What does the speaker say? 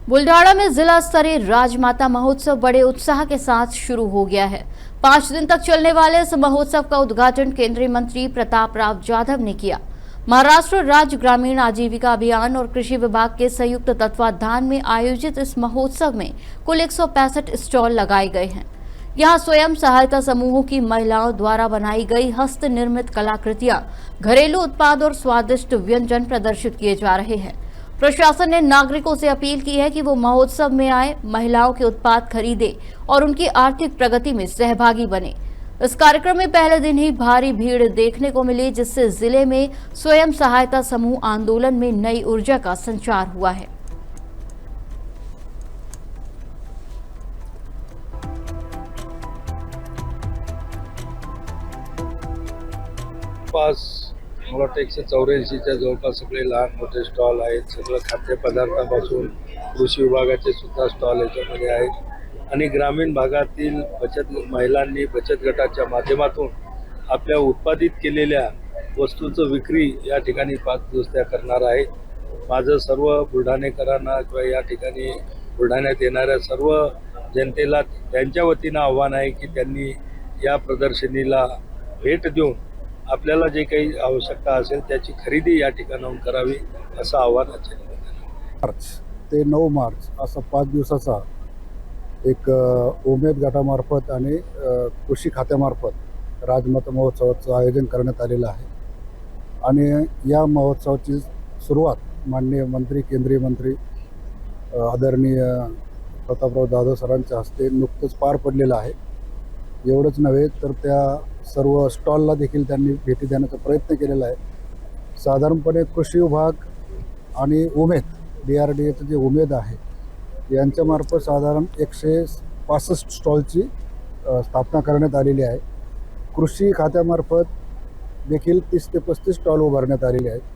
बुल्ढाना में जिला स्तरीय राजमाता महोत्सव बड़े उत्साह के साथ शुरू हो गया है। 5 दिन तक चलने वाले इस महोत्सव का उद्घाटन केंद्रीय मंत्री प्रताप राव जाधव ने किया। महाराष्ट्र राज्य ग्रामीण आजीविका अभियान और कृषि विभाग के संयुक्त तत्वाधान में आयोजित इस महोत्सव में कुल 165 स्टॉल लगाए गए हैं। यहाँ स्वयं सहायता समूहों की महिलाओं द्वारा बनाई गई हस्त निर्मित कलाकृतियां, घरेलू उत्पाद और स्वादिष्ट व्यंजन प्रदर्शित किए जा रहे हैं। प्रशासन ने नागरिकों से अपील की है कि वो महोत्सव में आए, महिलाओं के उत्पाद खरीदे और उनकी आर्थिक प्रगति में सहभागी बने। इस कार्यक्रम में पहले दिन ही भारी भीड़ देखने को मिली, जिससे जिले में स्वयं सहायता समूह आंदोलन में नई ऊर्जा का संचार हुआ है। पास मला वाटतं 184च्या जवळपास सगळे लहान मोठे स्टॉल आहेत। सगळं खाद्यपदार्थापासून कृषी विभागाचे सुद्धा स्टॉल याच्यामध्ये आहेत आणि ग्रामीण भागातील महिलांनी बचत गटाच्या माध्यमातून आपल्या उत्पादित केलेल्या वस्तूंचं विक्री या ठिकाणी 5 दिवस त्या करणार आहेत। माझं सर्व बुलढाणेकरांना किंवा या ठिकाणी बुलढाण्यात येणाऱ्या सर्व जनतेला त्यांच्या वतीनं आव्हान आहे की त्यांनी या प्रदर्शनीला भेट देऊन आपल्याला जे काही आवश्यकता असेल त्याची खरेदी या ठिकाणाहून करावी असं आव्हान आजच्या मार्च ते 9 मार्च असा 5 दिवसाचा एक उमेद गटामार्फत आणि कृषी खात्यामार्फत राजमाता महोत्सवाचं आयोजन करण्यात आलेलं आहे आणि या महोत्सवाची सुरुवात माननीय मंत्री केंद्रीय मंत्री आदरणीय प्रतापराव जाधव सरांच्या हस्ते नुकतंच पार पडलेलं आहे। एवढंच नव्हे तर त्या सर्व स्टॉलला देखील त्यांनी भेटी देण्याचा प्रयत्न केलेला आहे। साधारणपणे कृषी विभाग आणि उमेद DRDAचं जे उमेद आहे यांच्यामार्फत साधारण 165 स्टॉलची स्थापना करण्यात आलेली आहे। कृषी खात्यामार्फत देखील 30 ते 35 स्टॉल उभारण्यात आलेले आहेत।